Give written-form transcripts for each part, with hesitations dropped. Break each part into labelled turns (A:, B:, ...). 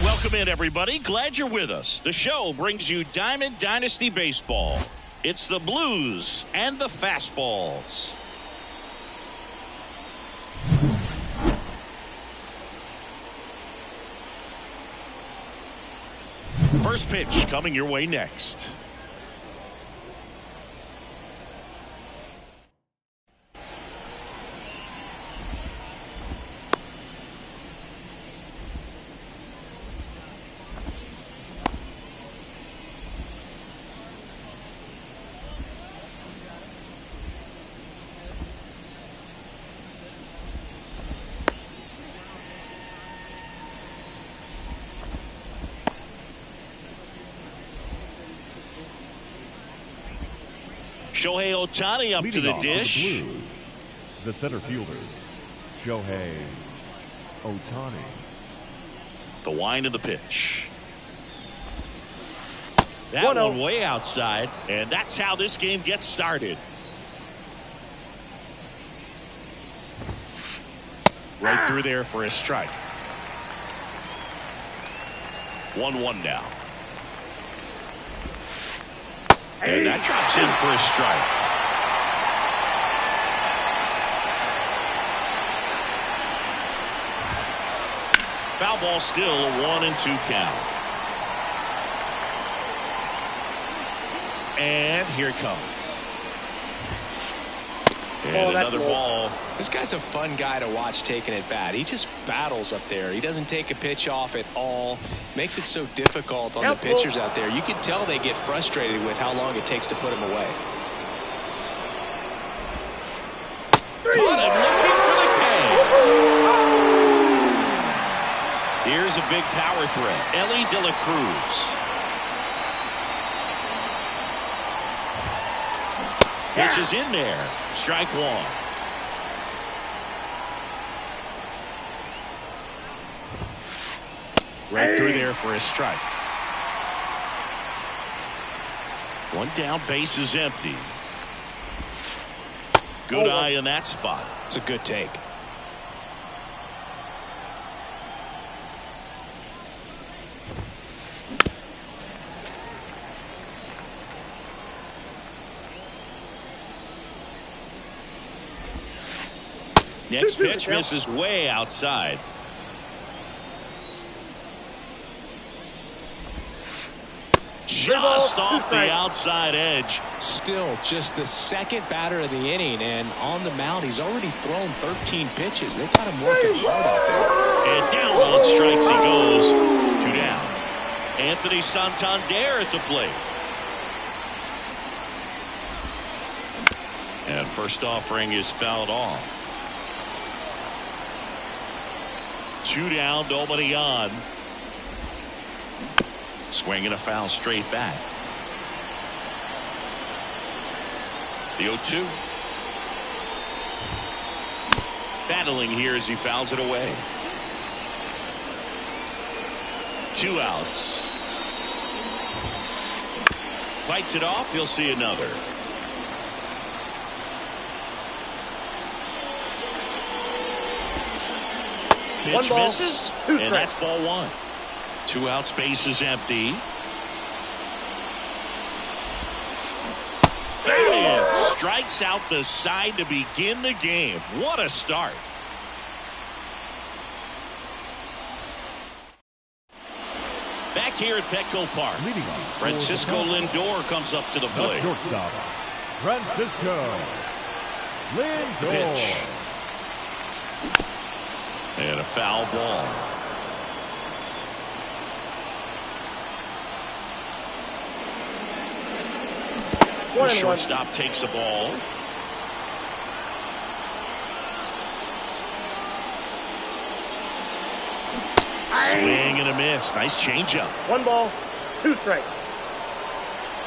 A: Welcome in, everybody. Glad you're with us. The show brings you Diamond Dynasty Baseball. It's the Blues and the Fastballs. First pitch coming your way next. Shohei Ohtani up to the dish.
B: The Blues, the center fielder, Shohei Ohtani.
A: The wind of the pitch. That one way outside, and that's how this game gets started. Right through there for a strike. 1-1 now. And that drops in for a strike. Foul ball, still a 1-2 count. And here it comes. And another ball.
C: This guy's a fun guy to watch taking at bat. He just battles up there. He doesn't take a pitch off at all. Makes it so difficult on the pitchers out there. You can tell they get frustrated with how long it takes to put him away.
A: Caught him looking for the K. Here's a big power threat. Ellie De La Cruz. Pitch is in there. Strike one. Right through there for a strike. One down, base is empty. Good eye in that spot.
C: It's a good take.
A: Next pitch misses way outside. Just off the outside edge.
C: Still just the second batter of the inning, and on the mound he's already thrown 13 pitches. They've got him working hard out there.
A: And down on strikes he goes. 2 down. Anthony Santander at the plate. And first offering is fouled off. 2 down, nobody on. Swinging a foul straight back. The 0-2. Battling here as he fouls it away. 2 outs. Fights it off. He'll see another. Pitch misses, and that's ball 1. 2 outs, base is empty. Bam! Strikes out the side to begin the game. What a start. Back here at Petco Park, Francisco Lindor comes up to the plate.
B: Shortstop, Francisco Lindor.
A: Pitch. And a foul ball. The shortstop takes the ball. Swing and a miss. Nice changeup.
D: 1 ball, 2 strikes.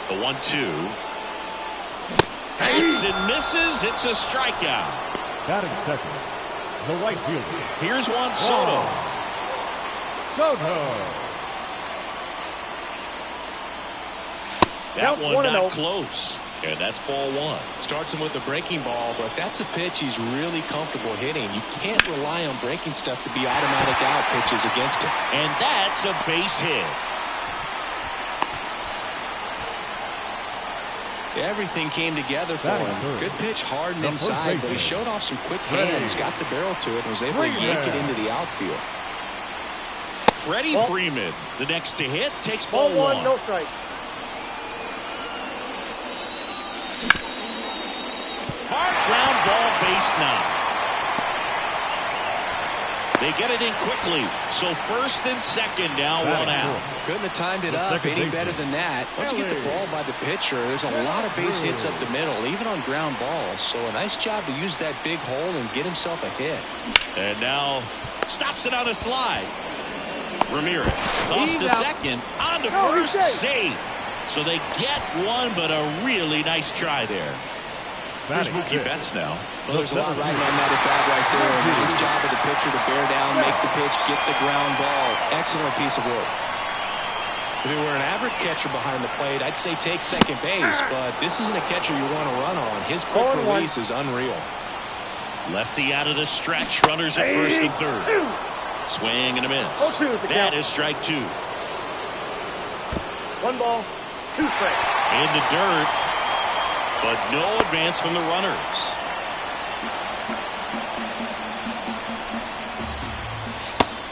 A: The 1-2. Hits and misses. It's a strikeout.
B: Batting second, the right fielder.
A: Here's Juan Soto.
B: Soto.
A: That one not close. And that's ball one.
C: Starts him with a breaking ball, but that's a pitch he's really comfortable hitting. You can't rely on breaking stuff to be automatic out pitches against him.
A: And that's a base hit.
C: Everything came together for him. Good pitch, hard and inside, but he showed off some quick hands, got the barrel to it, and was able to yank it into the outfield.
A: Freddie Freeman, the next to hit, takes ball one.
D: No strike.
A: Hard ground ball, base knock. They get it in quickly. So first and second now, one out.
C: Couldn't have timed it up any better than that. Once you get the ball by the pitcher, there's a lot of base hits up the middle, even on ground balls. So a nice job to use that big hole and get himself a hit.
A: And now stops it on a slide. Ramirez toss to second, on to first, safe. So they get one, but a really nice try there. Here's Mookie Betts now.
C: Well, there's a lot riding on that at bat right there. Nice job of the pitcher to bear down, make the pitch, get the ground ball. Excellent piece of work. If it were an average catcher behind the plate, I'd say take second base, but this isn't a catcher you want to run on. His quick release is unreal.
A: Lefty out of the stretch, runners at first and third. Swing and a miss. That is strike two.
D: 1 ball, 2 strikes.
A: In the dirt, but no advance from the runners.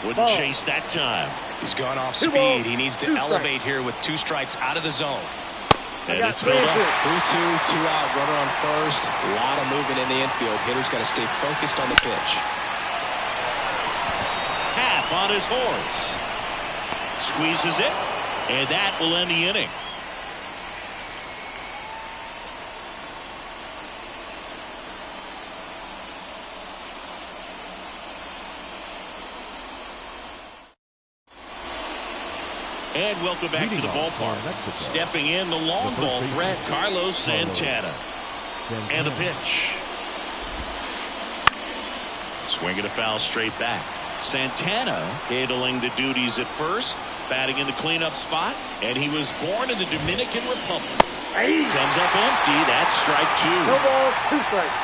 A: Wouldn't chase that time.
C: He's gone off speed. He needs to elevate here with 2 strikes out of the zone.
A: And it's filled up.
C: 3-2, 2 out, runner on first. A lot of movement in the infield. Hitter's got to stay focused on the pitch.
A: Half on his horse. Squeezes it, and that will end the inning. And welcome back to the ballpark. Stepping in, the long ball threat, Carlos Santana. And the pitch. Swinging a foul straight back. Santana handling the duties at first, batting in the cleanup spot, and he was born in the Dominican Republic. Comes up empty. That's strike two.
D: No balls, 2 strikes.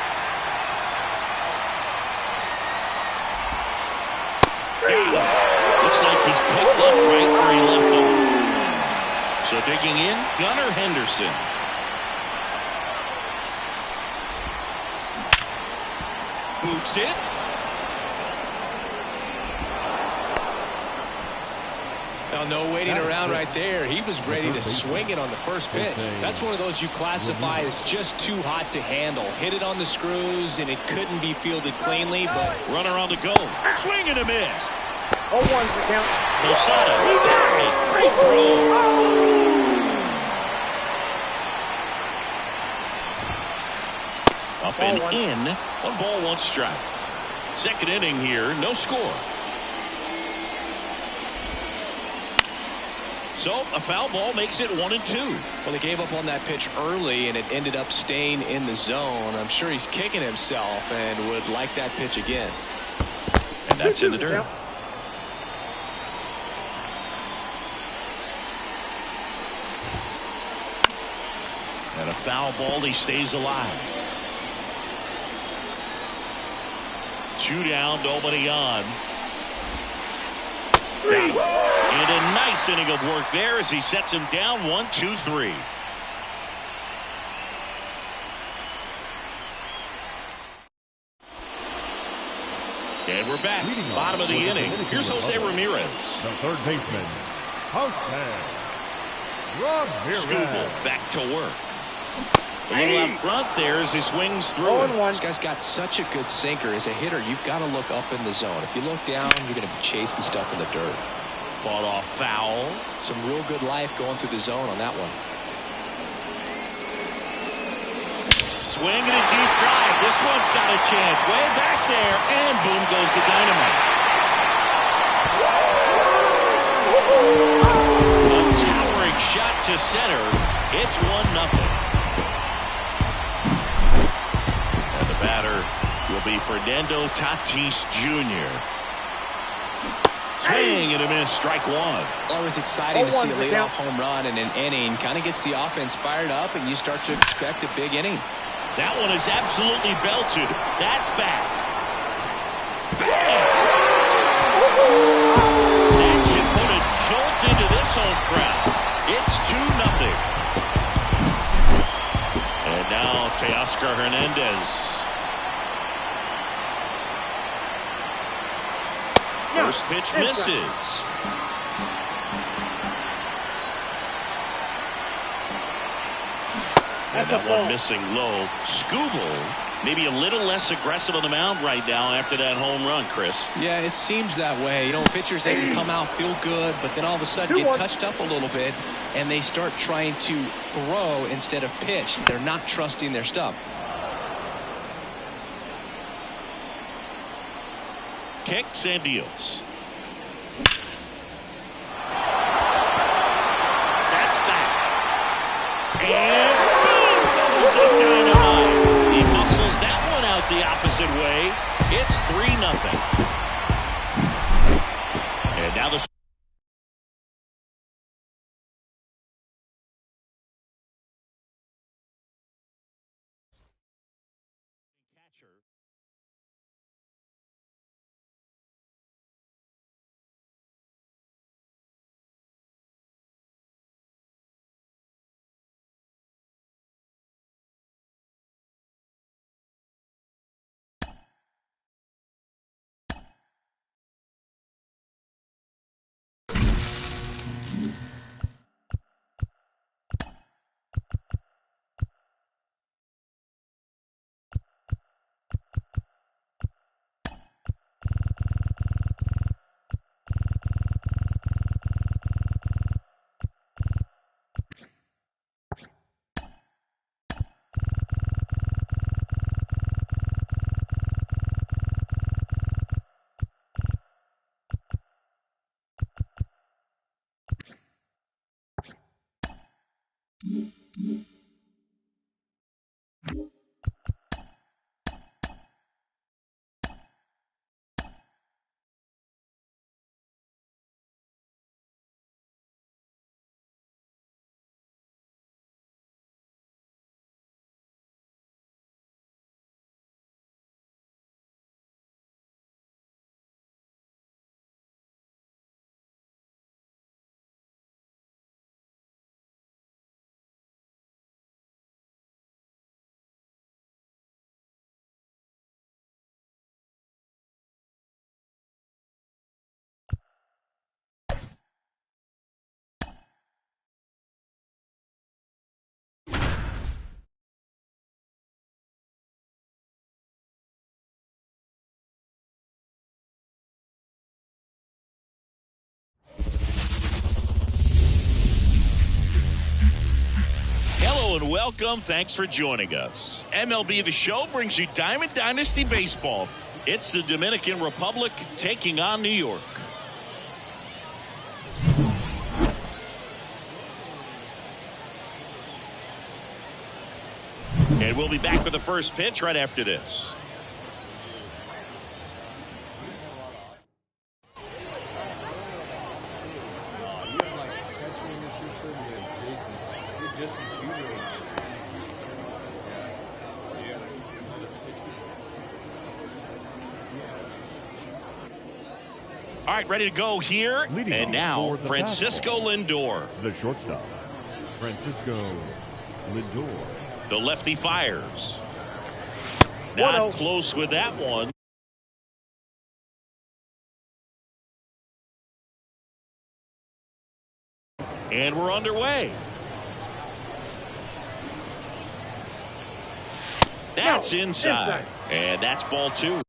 A: Looks like he's picked up right where he left off. So digging in, Gunnar Henderson. Boots it.
C: Now, no waiting around right there. He was ready to swing it on the first pitch. That's one of those you classify as just too hot to handle. Hit it on the screws, and it couldn't be fielded cleanly, but
A: runner on the go. Swing and a miss.
D: 0-1 for count.
A: Posada, tackled. Great throw. Up and in. 1 ball, 1 strike. Second inning here, no score. So a foul ball makes it 1-2.
C: Well, he gave up on that pitch early, and it ended up staying in the zone. I'm sure he's kicking himself and would like that pitch again.
A: And that's in the dirt. And a foul ball, he stays alive. 2 down, nobody on. And a nice inning of work there as he sets him down 1-2-3. And we're back. Bottom of the inning. Here's Jose Ramirez.
B: The third baseman, Jose Ramirez.
A: Scooble back to work. A little up front there as he swings through it.
C: This guy's got such a good sinker. As a hitter, you've got to look up in the zone. If you look down, you're going to be chasing stuff in the dirt.
A: Fought off foul.
C: Some real good life going through the zone on that one.
A: Swing and a deep drive. This one's got a chance. Way back there, and boom goes the dynamite. A towering shot to center. It's 1-0. And the batter will be Fernando Tatis Jr. Swing and a miss, strike one.
C: Well, it was exciting to see a
D: 0-1 the
C: leadoff
D: count.
C: home run in an inning. Kind of gets the offense fired up, and you start to expect a big inning.
A: That one is absolutely belted. That's back. That should put a jolt into this home crowd. It's 2-0. And now Teoscar Hernandez. First pitch misses. And that one missing low. Skubal maybe a little less aggressive on the mound right now after that home run, Chris.
C: Yeah, it seems that way. You know, pitchers, they can come out, feel good, but then all of a sudden get touched up a little bit, and they start trying to throw instead of pitch. They're not trusting their stuff.
A: Kicks and deals. That's back. And boom goes the dynamite. He muscles that one out the opposite way. It's 3-0. And now the catcher. Hello and welcome. Thanks for joining us. MLB The Show brings you Diamond Dynasty Baseball. It's the Dominican Republic taking on New York. And we'll be back with the first pitch right after this. All right, ready to go here.
B: Leading
A: and
B: off
A: now,
B: for the
A: Francisco
B: fastball,
A: Lindor.
B: the shortstop, Francisco Lindor.
A: The lefty fires. Not close with that one. And we're underway. That's inside. And that's ball two.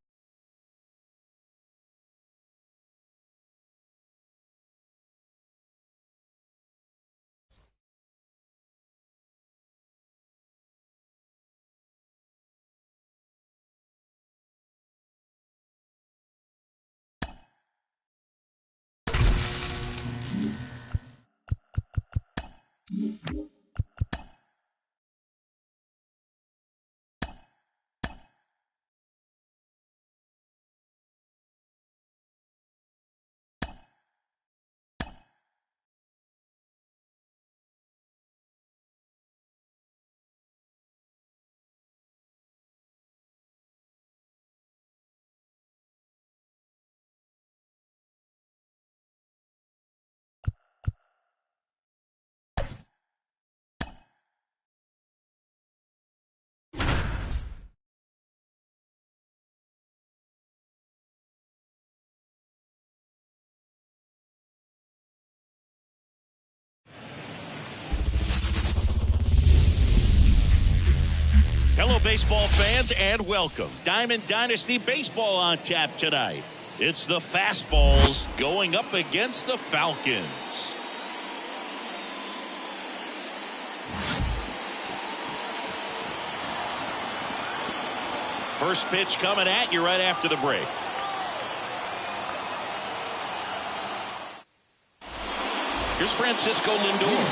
A: Hello, baseball fans, and welcome. Diamond Dynasty Baseball on tap tonight. It's the fastballs going up against the Falcons. First pitch coming at you right after the break. Here's Francisco Lindor.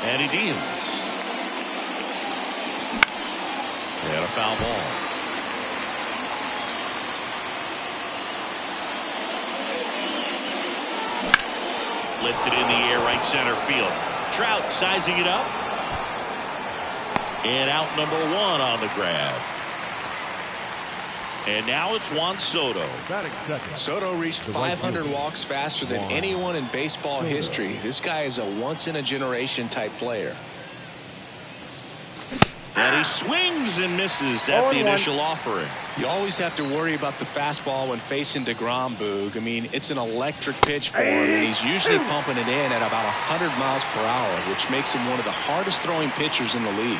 A: And he deals. And a foul ball. Lifted in the air, right center field. Trout sizing it up. And out number one on the grab. And now it's Juan Soto.
C: Soto reached 500 walks faster than anyone in baseball history. This guy is a once-in-a-generation type player.
A: And he swings and misses at the initial offering.
C: You always have to worry about the fastball when facing DeGrom, Boog. I mean, it's an electric pitch for him, and he's usually pumping it in at about 100 miles per hour, which makes him one of the hardest throwing pitchers in the league.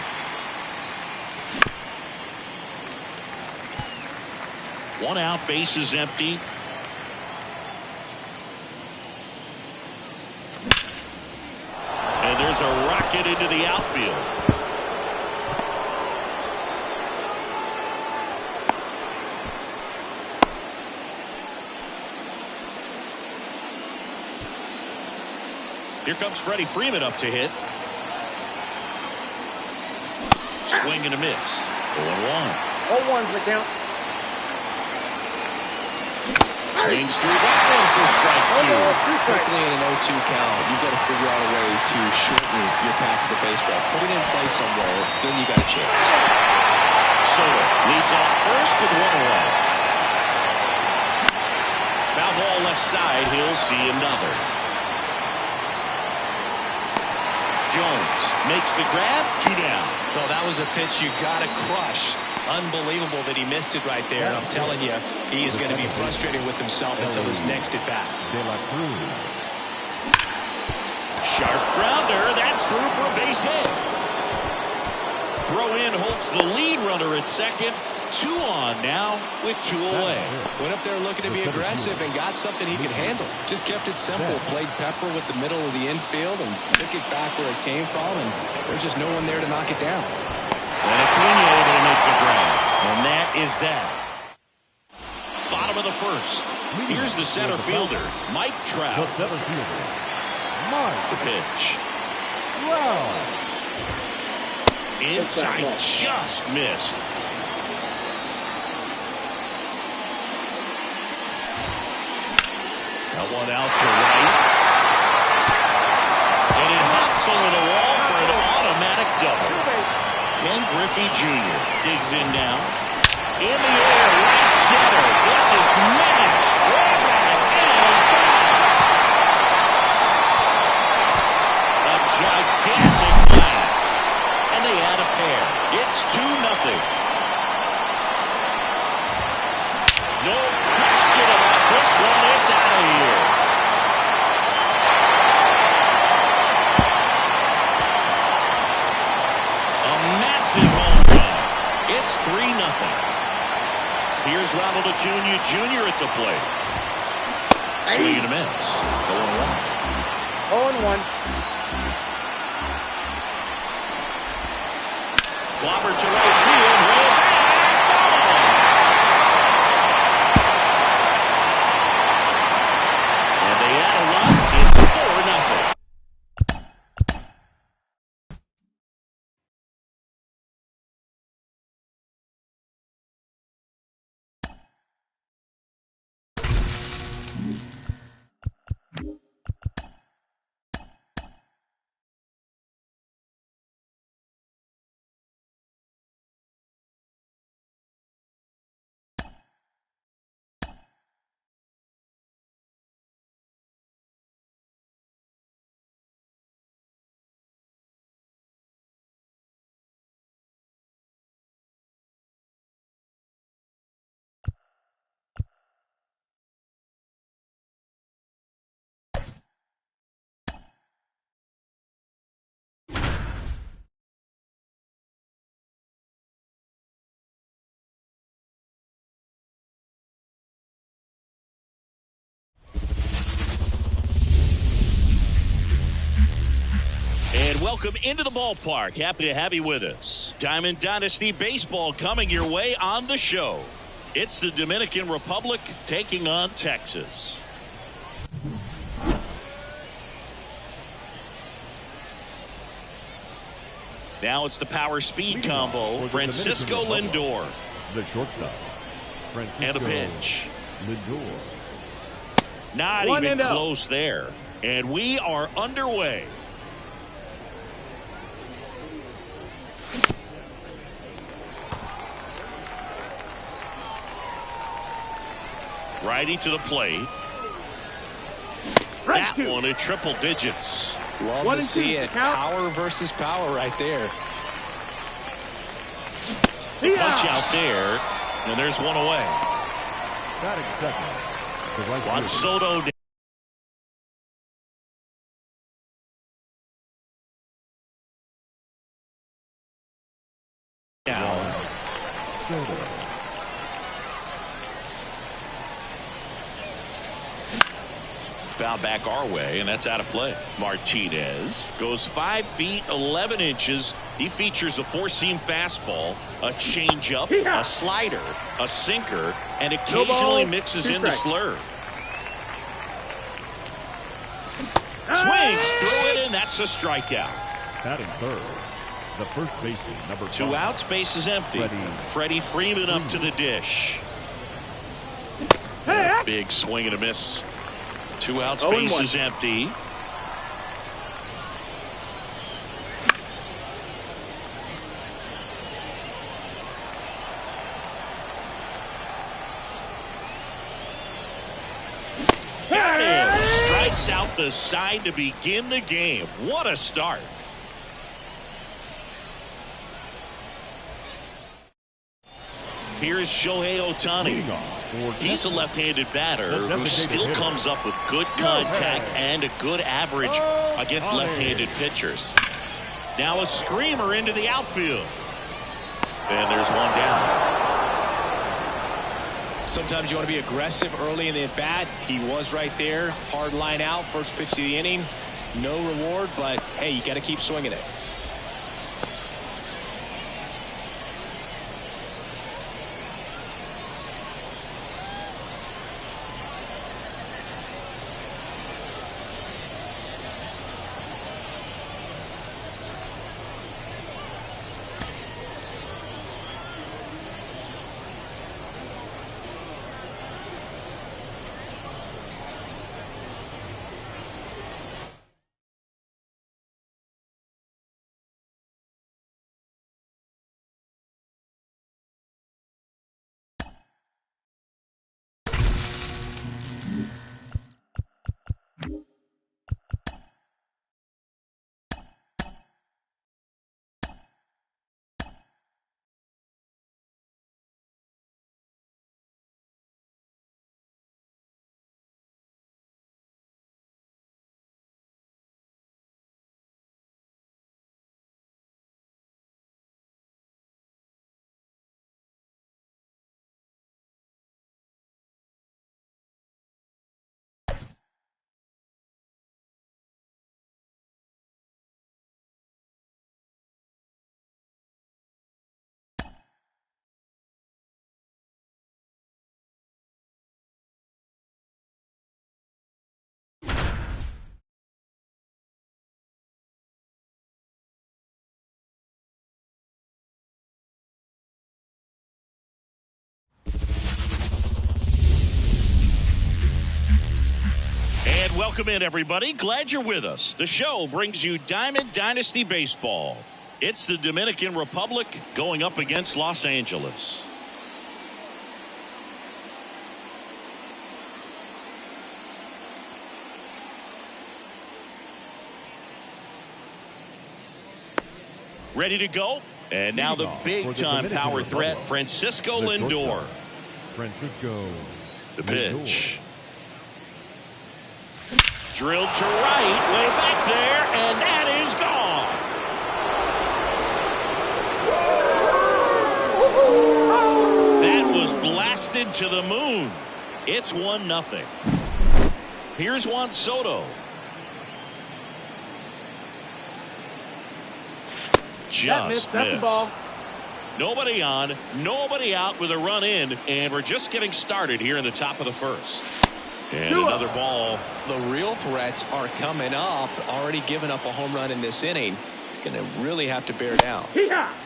A: One out, base is empty. And there's a rocket into the outfield. Here comes Freddie Freeman up to hit. Swing and a miss. 0-1.
D: 0-1's the count.
A: Swings through that one for strike two.
C: Quickly in an 0-2 count, you've got to figure out a way to shorten your path to the baseball. Put it in play somewhere, then you got a chance.
A: Soto leads off first with one away. Foul ball left side. He'll see another. Jones makes the grab. 2 down.
C: Well, that was a pitch you got to crush. Unbelievable that he missed it right there. I'm telling you, he is going to be frustrated with himself until his next at bat.
A: Sharp grounder. That's through for a base hit. Throw in holds the lead runner at second. 2 on now with 2 away.
C: Went up there looking to be aggressive and got something he could handle. Just kept it simple. Played pepper with the middle of the infield and took it back where it came from. And there's just no one there to knock it down.
A: And Acuna able to make the grab. And that is that. Bottom of the first. Here's the center fielder, Mike Trout. The pitch. Inside, just missed. That one out to right. And it hops over the wall for an automatic double. Ken Griffey Jr. digs in now. In the air, right center. This is Matt. Way back and back. A gigantic blast. And they add a pair. It's 2-0. No question about this one. It's out of here. A massive home run. It's 3-0. Here's Ronald Acuna Jr. at the plate. Swing and a miss.
D: 0-1.
A: 0-1. Clobber to right field. Way welcome into the ballpark. Happy to have you with us. Diamond Dynasty Baseball coming your way on the show. It's the Dominican Republic taking on Texas. Now it's the power speed combo. Francisco Lindor.
B: The shortstop, Francisco
A: And a pitch.
B: Lindor.
A: Not even close there. And we are underway. Righty to the plate. That one in triple digits.
C: Love to see it. Power versus power right there.
A: The punch out there, and there's one away.
B: Batting second, the right
A: Juan
B: fielder,
A: Soto. Now,
B: Soto.
A: foul back our way, and that's out of play. Martinez goes 5 feet 11 inches. He features a four-seam fastball, a changeup, a slider, a sinker, and occasionally mixes in the slurve. Swings through it, and that's a strikeout.
B: Batting third, the first baseman, number
A: 2
B: 5.
A: outs, base is empty. Freddie Freeman up to the dish. Big swing and a miss. 2 outs, base is empty. There it is. Strikes out the side to begin the game. What a start. Here's Shohei Ohtani. He's a left-handed batter who still comes up with good contact and a good average against left-handed pitchers. Now a screamer into the outfield. And there's one down.
C: Sometimes you want to be aggressive early in the at-bat. He was right there. Hard line out. First pitch of the inning. No reward, but, hey, you got to keep swinging it.
A: And welcome in, everybody. Glad you're with us. The show brings you Diamond Dynasty Baseball. It's the Dominican Republic going up against Los Angeles. Ready to go? And now the big-time power threat, Francisco Lindor.
B: Francisco.
A: The pitch. Drilled to right, way back there, and that is gone. That was blasted to the moon. It's 1-0. Here's Juan Soto. just
D: missed. That's the ball.
A: Nobody on, nobody out with a run in, and we're just getting started here in the top of the first. And another ball.
C: The real threats are coming up. Already given up a home run in this inning. He's going to really have to bear down.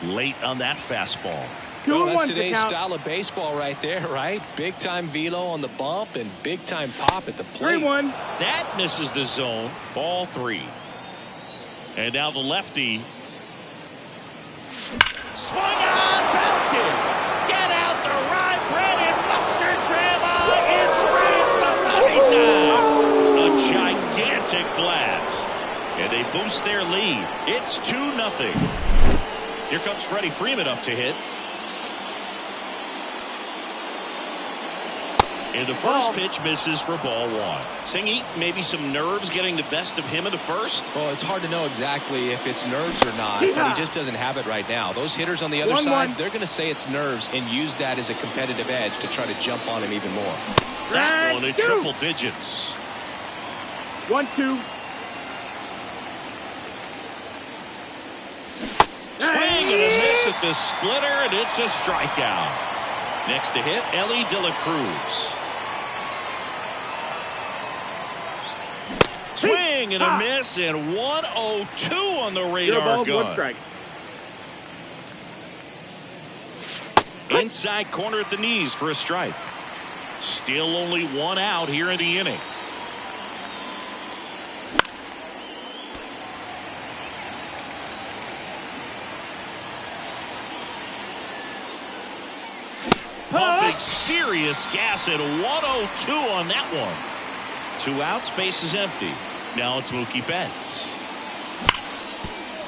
A: Late on that fastball.
C: Well, that's today's style of baseball right there, right? Big time velo on the bump and big time pop at the plate.
D: 3-1.
A: That misses the zone. Ball 3. And now the lefty. Swung on, belted. Get out the rye bread and mustard, Grandma. It's Red Salami time. A gigantic blast. And they boost their lead. It's 2-0. Here comes Freddie Freeman up to hit. And the first pitch misses for ball 1. Singy, maybe some nerves getting the best of him in the first?
C: Well, it's hard to know exactly if it's nerves or not, but he just doesn't have it right now. Those hitters on the other side, they're going to say it's nerves and use that as a competitive edge to try to jump on him even more.
A: That one in triple digits.
D: 1-2.
A: Swing and a miss at the splitter, and it's a strikeout. Next to hit, Ellie De La Cruz. Swing and a miss, and 102 on the radar gun. Inside corner at the knees for a strike. Still only 1 out here in the inning. Pumping serious gas at 102 on that one. 2 outs, base is empty. Now it's Mookie Betts.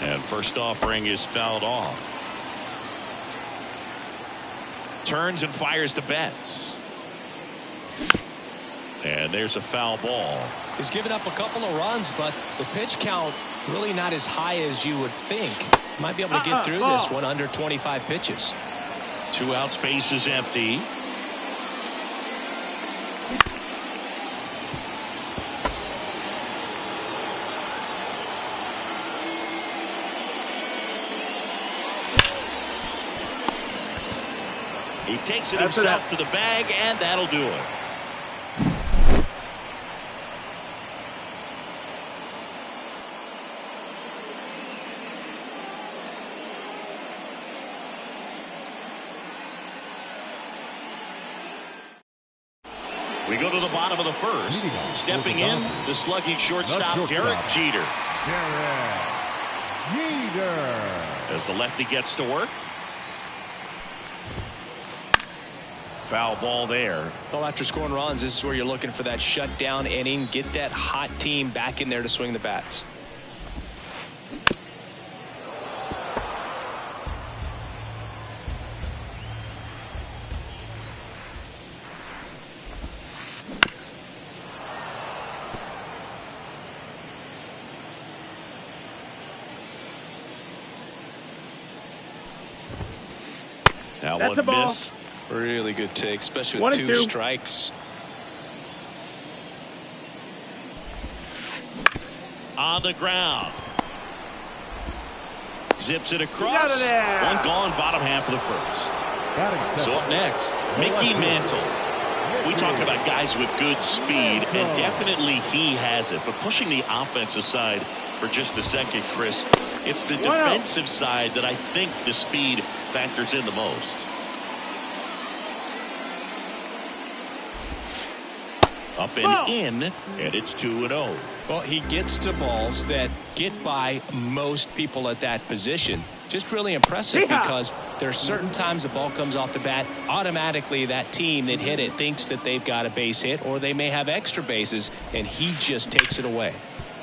A: And first offering is fouled off. Turns and fires to Betts. And there's a foul ball.
C: He's given up a couple of runs, but the pitch count really not as high as you would think. Might be able to get through this one under 25 pitches.
A: 2 outs, base is empty. He takes it himself to the bag, and that'll do it. We go to the bottom of the first. Stepping in, the slugging shortstop, Derek Jeter. As the lefty gets to work. Foul ball there.
C: Well, after scoring runs, this is where you're looking for that shutdown inning. Get that hot team back in there to swing the bats.
A: That
D: That's
A: one missed.
C: Really good take, especially with 2 strikes.
A: On the ground. Zips it across. One gone, bottom half of the first. So up next, Mickey Mantle. We talk about guys with good speed, and definitely he has it. But pushing the offense aside for just a second, Chris, it's the defensive side that I think the speed factors in the most. Up and in, and it's 2-0.
C: Well, he gets to balls that get by most people at that position. Just really impressive because there's certain times the ball comes off the bat, automatically that team that hit it thinks that they've got a base hit or they may have extra bases, and he just takes it away.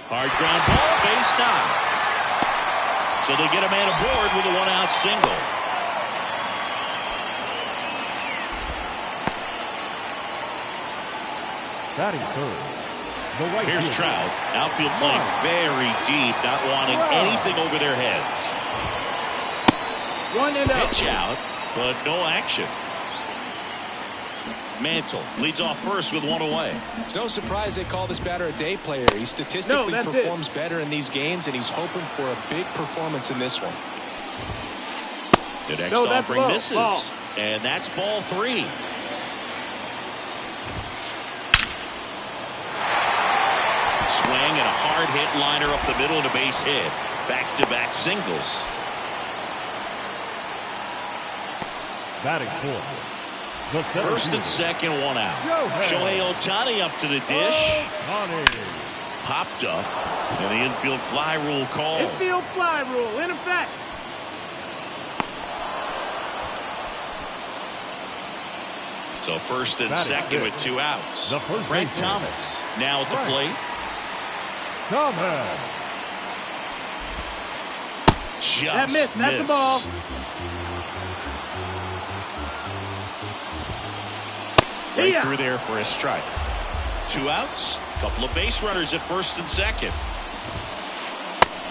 A: Hard ground ball, base knock. So they get a man aboard with a 1-out single. Here's Trout. Outfield playing very deep, not wanting anything over their heads. Pitch out, but no action. Mantle leads off first with 1 away.
C: It's no surprise they call this batter a day player. He statistically performs better in these games, and he's hoping for a big performance in this one.
A: The next
D: No, that's
A: offering
D: low.
A: misses.
D: Ball.
A: And that's ball 3. Swing and a hard hit liner up the middle and a base hit. Back-to-back singles.
B: Batting fourth. The
A: First and second, 1 out. Shohei Ohtani up to the dish. Popped up. And the infield fly rule call.
D: Infield fly rule in effect.
A: So first and second with 2 outs. Frank Thomas now at the plate. Just
D: That missed. That's the ball.
A: Right through there for a strike. 2 outs. Couple of base runners at first and second.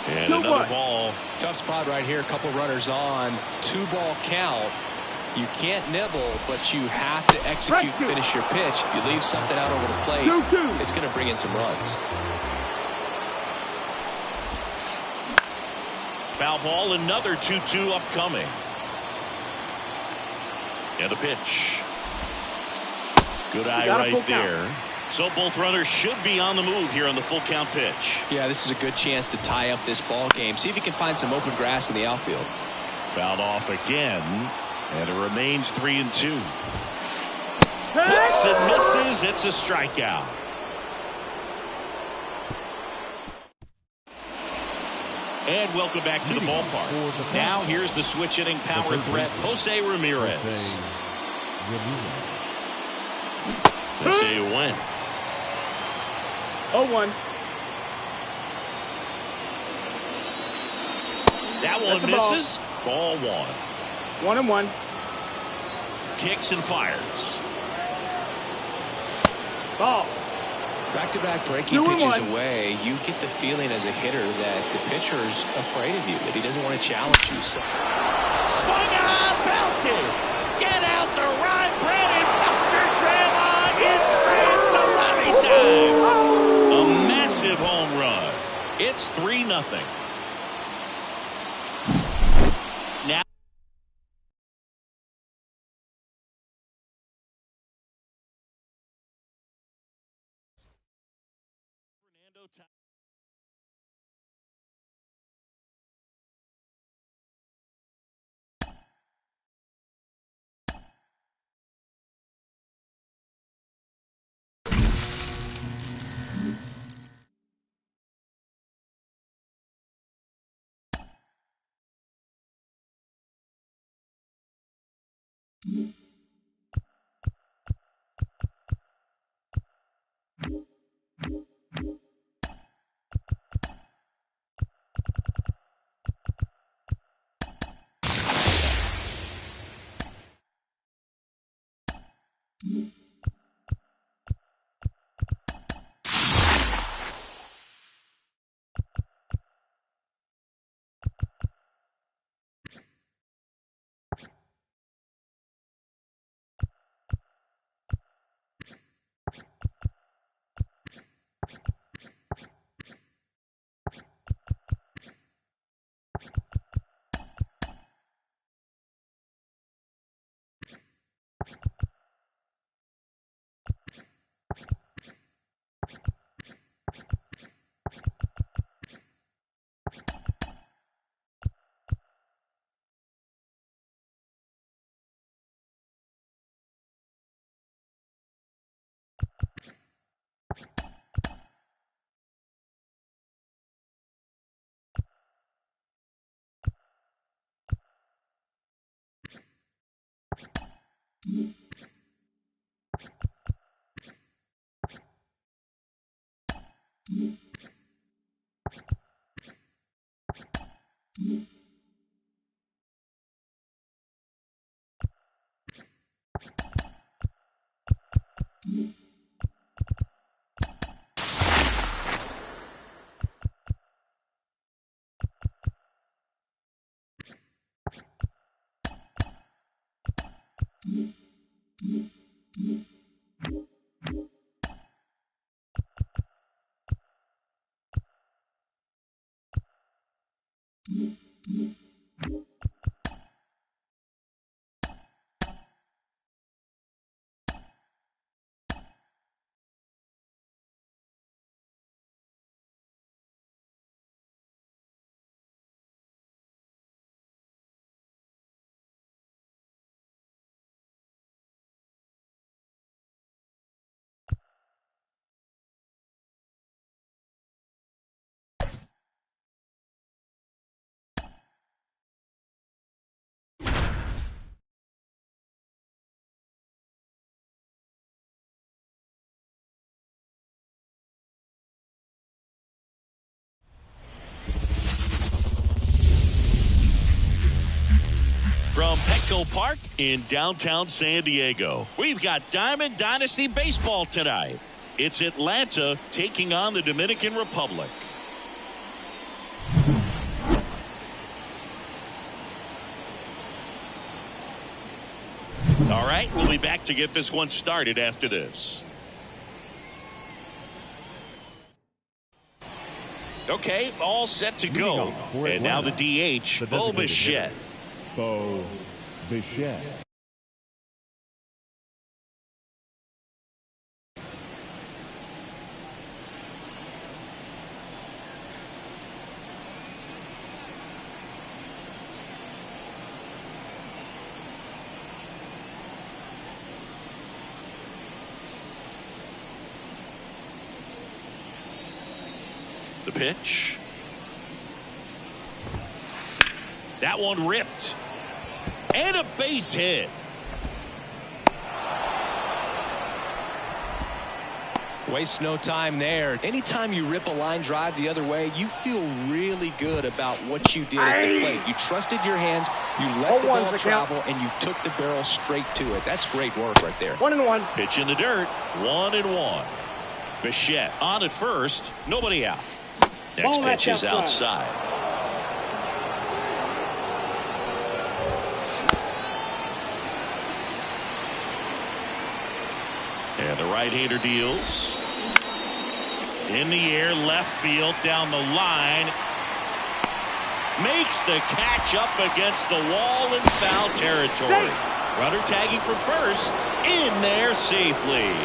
A: And another ball.
C: Tough spot right here. A couple runners on. 2-ball count. You can't nibble, but you have to execute, finish your pitch. If you leave something out over the plate, it's going to bring in some runs.
A: Foul ball, another 2-2 upcoming. And the pitch. Good eye right there. So both runners should be on the move here on the full count pitch.
C: Yeah, this is a good chance to tie up this ball game. See if you can find some open grass in the outfield.
A: Fouled off again. And it remains 3-2. Hits and misses. It's a strikeout. And welcome back to the ballpark. Now here's the switch hitting power threat, Jose Ramirez. They say you win.
D: 0-1.
A: That one misses. Ball 1.
D: 1-1.
A: Kicks and fires.
D: Ball.
C: Back-to-back breaking pitches away, you get the feeling as a hitter that the pitcher's afraid of you, that he doesn't want to challenge you. So.
A: Swung on, belted. Get out the rye bread and mustard, Grandma. It's grand salami time. A massive home run. It's 3-0. Now. Petco Park in downtown San Diego. We've got Diamond Dynasty Baseball tonight. It's Atlanta taking on the Dominican Republic. All right, we'll be back to get this one started after this. Okay, all set to go. And now the DH, Bo Bichette.
B: Bo Bichette.
A: The pitch. That one ripped. And a base hit.
C: Waste no time there. Anytime you rip a line drive the other way, you feel really good about what you did at the plate. You trusted your hands, you let the ball travel, and you took the barrel straight to it. That's great work right there.
D: 1-1.
A: Pitch in the dirt. 1-1. Bichette on at first. Nobody out. Next pitch is outside. And the right-hander deals. In the air, left field, down the line. Makes the catch up against the wall in foul territory. Runner tagging from first. In there safely.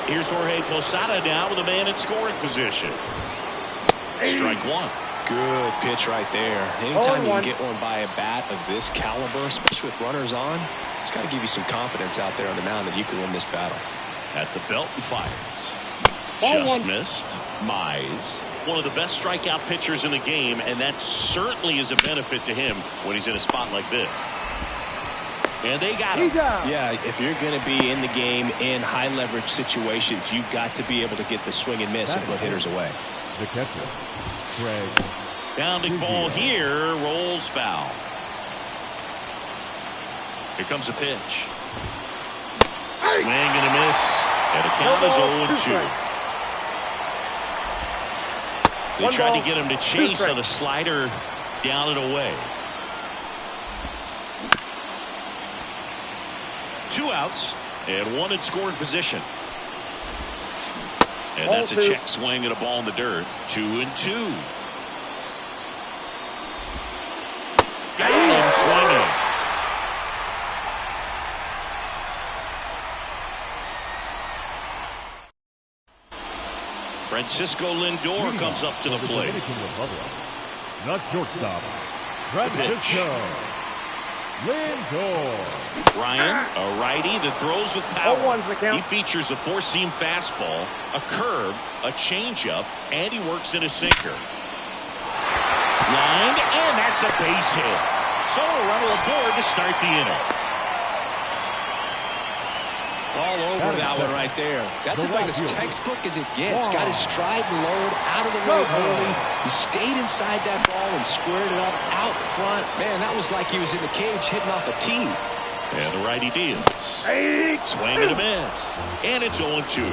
A: Here's Jorge Posada now with a man in scoring position. Strike one.
C: Good pitch right there. Anytime you can get one by a bat of this caliber, especially with runners on, it's got to give you some confidence out there on the mound that you can win this battle.
A: At the belt and fires. Just missed. Mize. One of the best strikeout pitchers in the game, and that certainly is a benefit to him when he's in a spot like this. And they got him.
C: Yeah, if you're going to be in the game in high leverage situations, you've got to be able to get the swing and miss and put hitters away.
B: The catcher, Greg.
A: Bounding ball here, rolls foul. Here comes a pitch. Swing and a miss. And the count is 0-2. They tried to get him to chase on a slider down and away. 2 outs and 1 in scoring position. And that's a check swing and a ball in the dirt. 2-2. Got him swinging. Francisco Lindor comes up to the plate.
B: The shortstop, Francisco Lindor.
A: Ryan, a righty that throws with power. He features a 4-seam fastball, a curve, a changeup, and he works in a sinker. Lined, and that's a base hit. So a runner aboard to start the inning.
C: All over that one right there. That's about as textbook as it gets. Got his stride and load out of the way early. He stayed inside that ball and squared it up out front. Man, that was like he was in the cage hitting off a tee.
A: And the righty deals. Swing and a miss. And it's 0-2.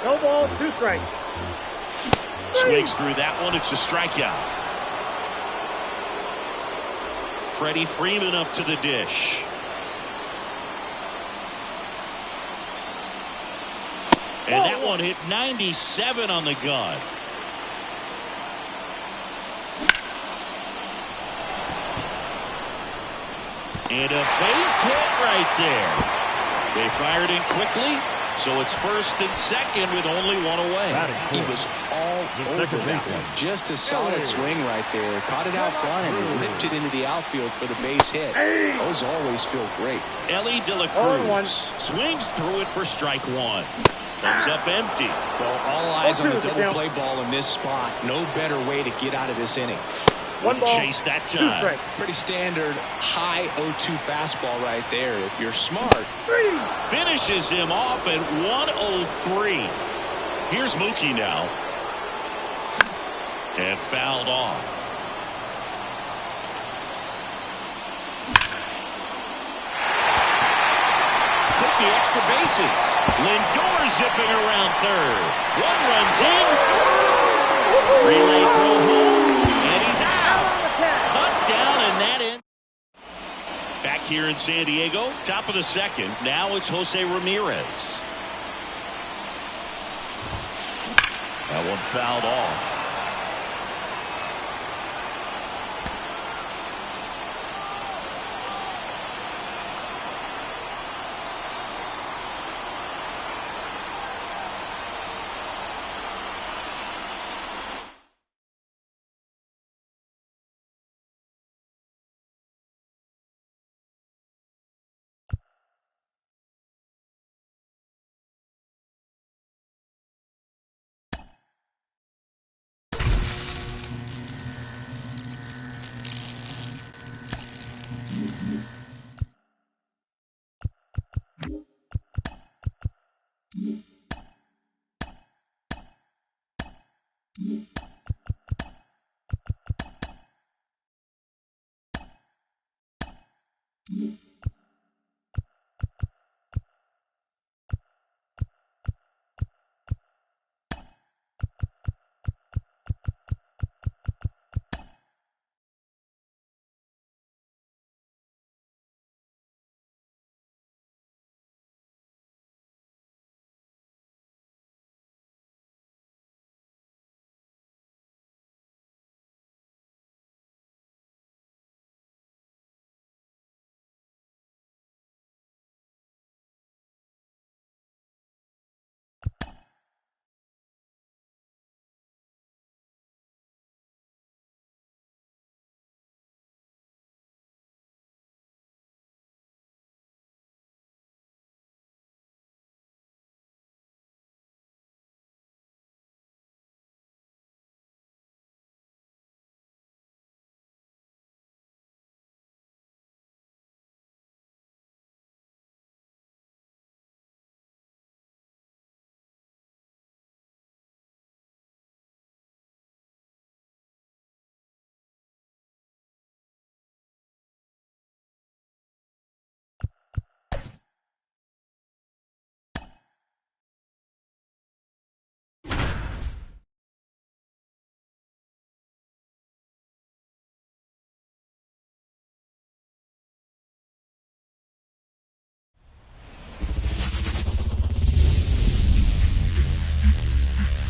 D: No ball, 2 strikes.
A: Swings through that one. It's a strikeout. Freddie Freeman up to the dish. And that one hit 97 on the gun. And a base hit right there. They fired in quickly, so it's first and second with only 1 away.
C: He was all over that one. Just a solid swing right there. Caught it out front and lifted into the outfield for the base hit. Those always feel great.
A: Ellie De La Cruz swings through it for strike 1. Comes up empty.
C: Well, all eyes on the double play ball in this spot. No better way to get out of this inning.
D: One ball,
A: chase that time.
C: Pretty standard high 0-2 fastball right there. If you're smart.
A: Finishes him off at 103. Here's Mookie now. And fouled off. the extra bases. Lindor zipping around third. One runs in. Relay throw home. And he's out. Cut down, and that ends. Back here in San Diego, top of the second. Now it's Jose Ramirez. That one fouled off.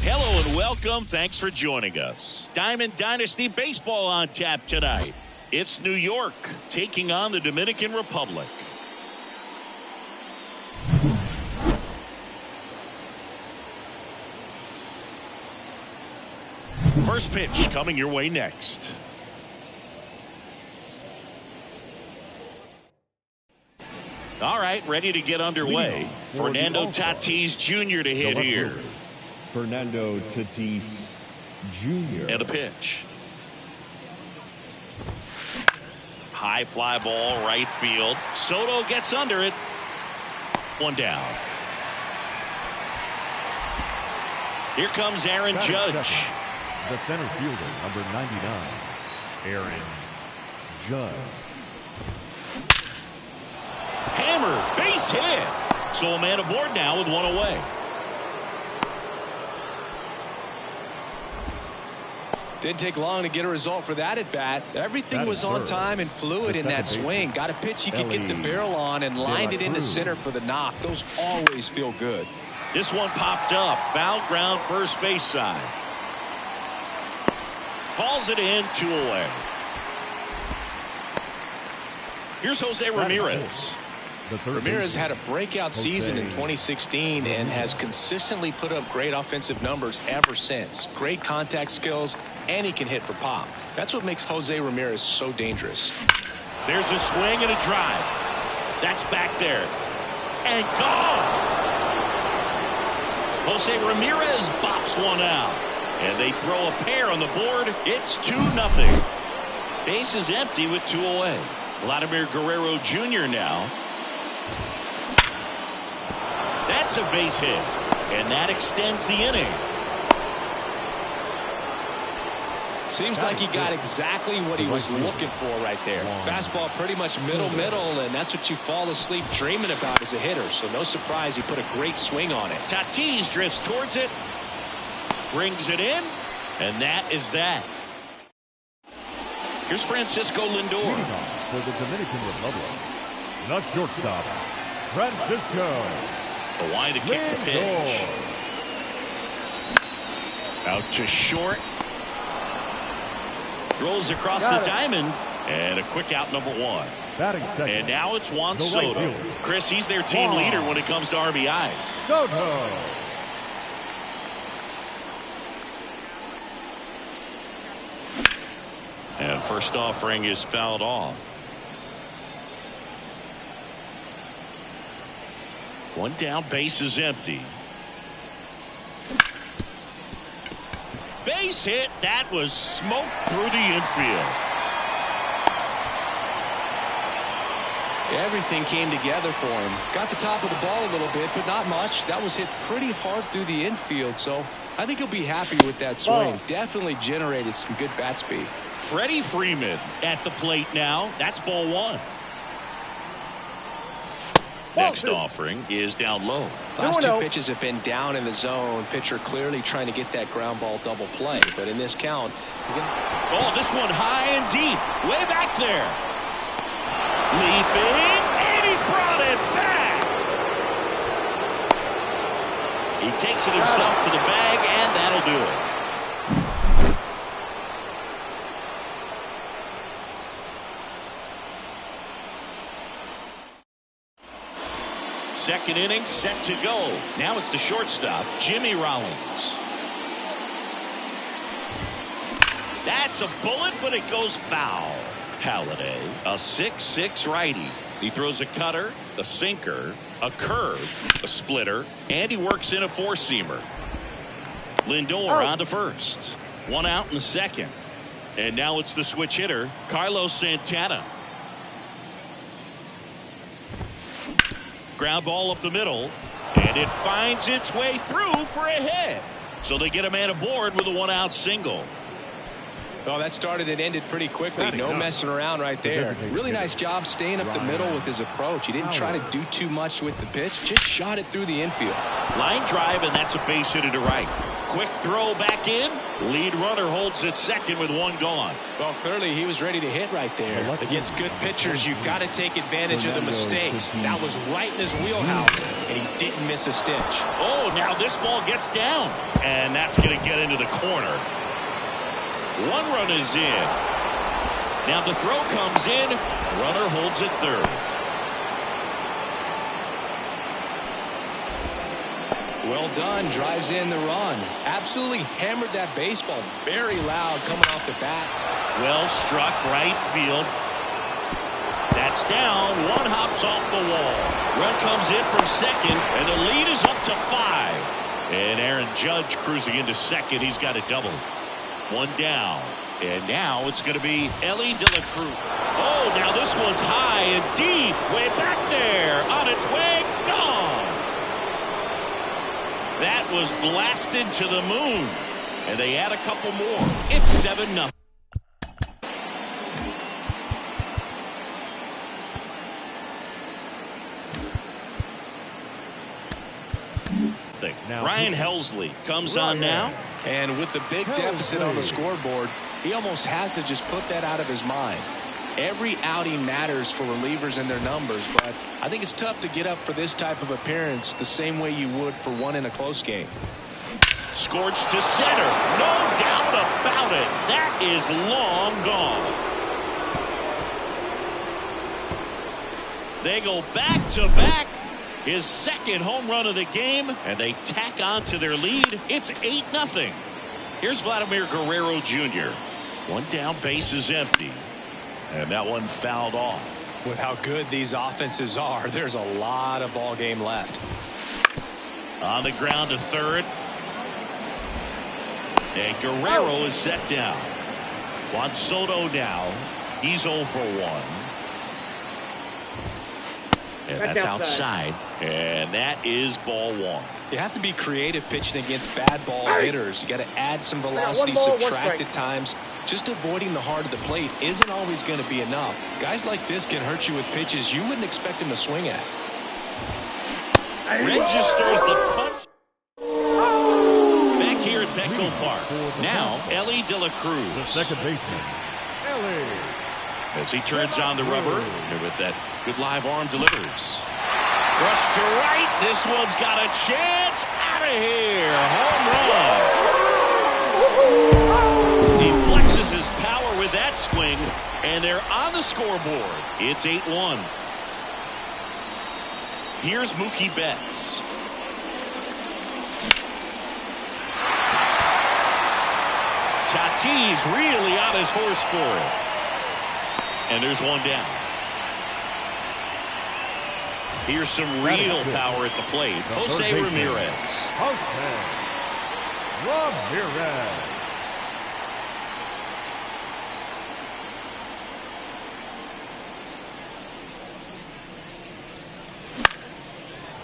A: Hello and welcome. Thanks for joining us. Diamond Dynasty Baseball on tap tonight. It's New York taking on the Dominican Republic. First pitch coming your way next. All right, ready to get underway. Fernando Tatis Jr. to hit here.
B: Fernando Tatis Jr.
A: And a pitch. High fly ball, right field. Soto gets under it. One down. Here comes Aaron Judge.
B: The center fielder, number 99, Aaron Judge.
A: Hammer, base hit. So a man aboard now with one away.
C: Didn't take long to get a result for that at bat. Everything was on time and fluid in that swing. Got a pitch you could get the barrel on and lined it into center for the knock. Those always feel good.
A: This one popped up. Foul ground, first base side. Calls it in, 2 away. Here's Jose Ramirez.
C: Ramirez had a breakout season in 2016 and has consistently put up great offensive numbers ever since. Great contact skills, and he can hit for pop. That's what makes Jose Ramirez so dangerous.
A: There's a swing and a drive. That's back there. And gone. Jose Ramirez bops one out. And they throw a pair on the board. It's 2-0. Base is empty with 2 away. Vladimir Guerrero Jr. now. That's a base hit, and that extends the inning.
C: Seems like he got exactly what he was looking for right there. Fastball pretty much middle, and that's what you fall asleep dreaming about as a hitter. So no surprise he put a great swing on it.
A: Tatis drifts towards it, brings it in, and that is that. Here's Francisco Lindor.
B: For the Dominican Republic, the shortstop, Francisco.
A: The line to kick the pitch. Out to short. Rolls across the diamond. And a quick out, number one.
B: Batting second.
A: And now it's Juan Soto. Chris, he's their team leader when it comes to RBIs.
B: Soto.
A: And first offering is fouled off. One down, base is empty. Base hit. That was smoked through the infield.
C: Everything came together for him. Got the top of the ball a little bit, but not much. That was hit pretty hard through the infield, so I think he'll be happy with that swing. Definitely generated some good bat speed.
A: Freddie Freeman at the plate now. That's ball one. Next offering is down low.
C: Last two pitches have been down in the zone. Pitcher clearly trying to get that ground ball double play. But in this count,
A: oh, this one high and deep. Way back there. Leaping, and he brought it back. He takes it himself to the bag, and that'll do it. Second inning set to go. Now it's the shortstop, Jimmy Rollins. That's a bullet, but it goes foul. Halladay, a 6'6" righty. He throws a cutter, a sinker, a curve, a splitter, and he works in a four-seamer. Lindor on to first. One out in the second. And now it's the switch hitter, Carlos Santana. Ground ball up the middle, and it finds its way through for a hit. So they get a man aboard with a one-out single.
C: Oh, that started and ended pretty quickly. No messing around right there. Really nice job staying up the middle with his approach. He didn't try to do too much with the pitch, just shot it through the infield.
A: Line drive, and that's a base hit to right. Quick throw back in. Lead runner holds at second with one gone.
C: Well, clearly he was ready to hit right there. Against good pitchers, you've got to take advantage of the mistakes. That was right in his wheelhouse, and he didn't miss a stitch.
A: Oh, now this ball gets down, and that's going to get into the corner. One run is in. Now the throw comes in. Runner holds at third.
C: Well done. Drives in the run. Absolutely hammered that baseball. Very loud coming off the bat.
A: Well struck right field. That's down. One hops off the wall. Run comes in from second, and the lead is up to 5. And Aaron Judge cruising into second. He's got a double. One down. And now it's going to be Ellie De La Cruz. Oh, now this one's high and deep. Way back there. On its way. Gone. That was blasted to the moon. And they add a couple more. It's 7-0. Ryan Helsley comes on now.
C: And with the big deficit on the scoreboard, he almost has to just put that out of his mind. Every outing matters for relievers and their numbers, but I think it's tough to get up for this type of appearance the same way you would for one in a close game.
A: Scorched to center. No doubt about it. That is long gone. They go back to back. His second home run of the game, and they tack on to their lead. It's 8-0. Here's Vladimir Guerrero Jr. One down, base is empty. And that one fouled off.
C: With how good these offenses are, there's a lot of ball game left.
A: On the ground to third. And Guerrero is set down. Juan Soto now. He's 0 for 1. And that's outside. And that is ball one.
C: You have to be creative pitching against bad ball hitters. You got to add some velocity, subtract at times. Just avoiding the heart of the plate isn't always going to be enough. Guys like this can hurt you with pitches you wouldn't expect him to swing at.
A: Registers the punch. Back here at Petco Park. Now, Ellie De La Cruz.
B: The second baseman, Ellie.
A: As he turns on the rubber, and with that good live arm delivers. Rush to right. This one's got a chance. Out of here. Home run. He flexes his power with that swing, and they're on the scoreboard. It's 8-1. Here's Mookie Betts. Tatis really on his horse for it. And there's one down. Here's some real power at the plate. Jose Ramirez.
B: Ramirez.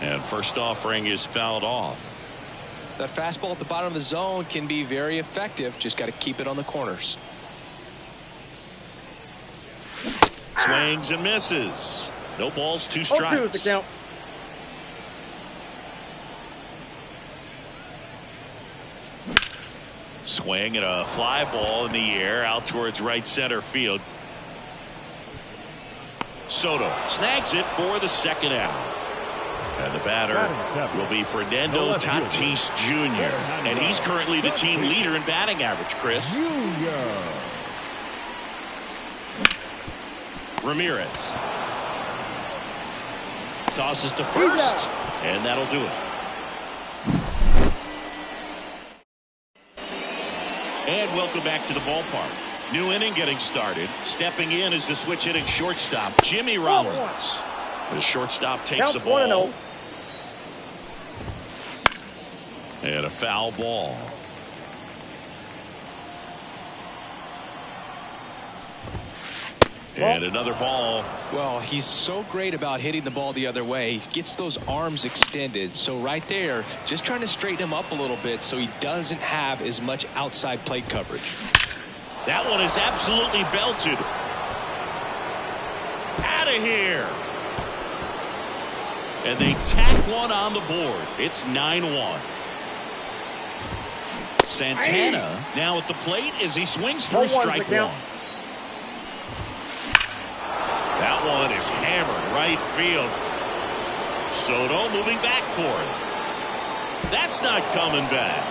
A: And first offering is fouled off.
C: That fastball at the bottom of the zone can be very effective. Just got to keep it on the corners.
A: Swings and misses. No balls, 2 strikes.
D: 0-2 is the count.
A: Swing and a fly ball in the air out towards right center field. Soto snags it for the second out. And the batter will be Fernando Tatis Jr. And he's currently the team leader in batting average, Chris. Ramirez tosses to first, and that'll do it. And welcome back to the ballpark. New inning getting started. Stepping in is the switch hitting shortstop, Jimmy Rollins. The shortstop takes the ball. And a foul ball. And another ball.
C: Well, he's so great about hitting the ball the other way. He gets those arms extended. So right there, just trying to straighten him up a little bit so he doesn't have as much outside plate coverage.
A: That one is absolutely belted. Out of here. And they tack one on the board. It's 9-1. Santana now at the plate as he swings through strike one. That one is hammered right field. Soto moving back for it. That's not coming back.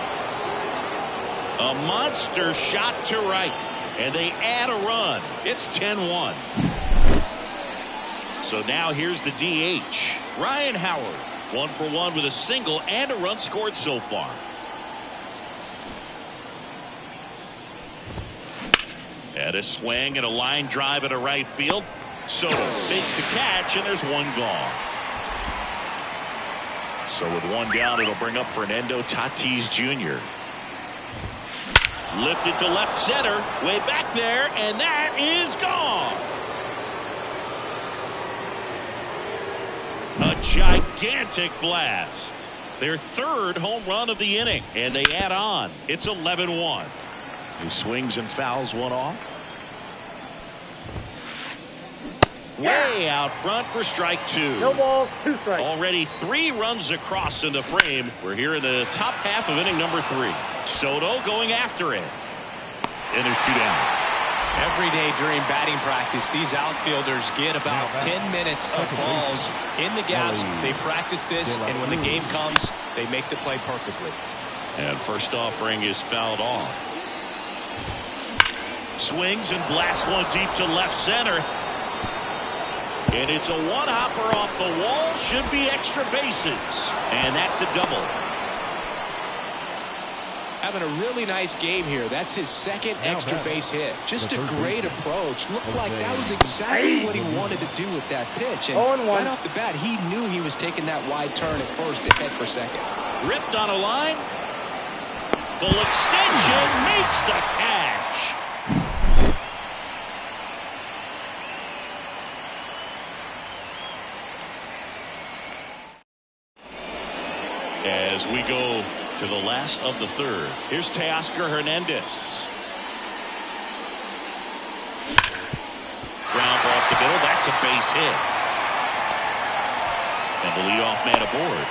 A: A monster shot to right. And they add a run. It's 10-1. So now here's the DH. Ryan Howard. 1 for 1 with a single and a run scored so far. And a swing and a line drive at a right field. Soto makes the catch, and there's one gone. So with one down, it'll bring up Fernando Tatis Jr. Lifted to left center, way back there, and that is gone. A gigantic blast. Their third home run of the inning, and they add on. It's 11-1. He swings and fouls one off. Way out front for strike 2.
D: No balls, 2 strikes.
A: Already 3 runs across in the frame. We're here in the top half of inning number 3. Soto going after it. And there's 2 down.
C: Every day during batting practice, these outfielders get about 10 minutes of balls in the gaps. They practice this, and when the game comes, they make the play perfectly.
A: And first offering is fouled off. Swings and blasts one deep to left center. And it's a one-hopper off the wall. Should be extra bases. And that's a double.
C: Having a really nice game here. That's his second extra base hit. Just a great approach. Looked like that was exactly what he wanted to do with that pitch. And right off the bat, he knew he was taking that wide turn at first to head for second.
A: Ripped on a line. Full extension. Makes the catch. As we go to the last of the third. Here's Teoscar Hernandez. That's a base hit. And the leadoff man aboard.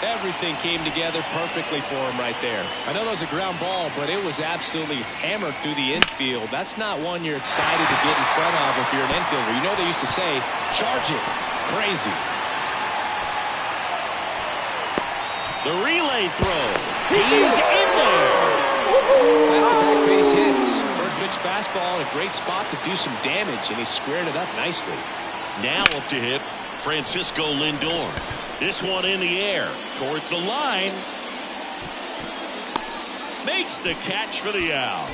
C: Everything came together perfectly for him right there. I know that was a ground ball, but it was absolutely hammered through the infield. That's not one you're excited to get in front of if you're an infielder. You know they used to say, charge it. Crazy.
A: The relay throw. He's in there.
C: Back-to-back base hits. First pitch fastball in a great spot to do some damage, and he squared it up nicely.
A: Now up to hit Francisco Lindor. This one in the air towards the line. Makes the catch for the out.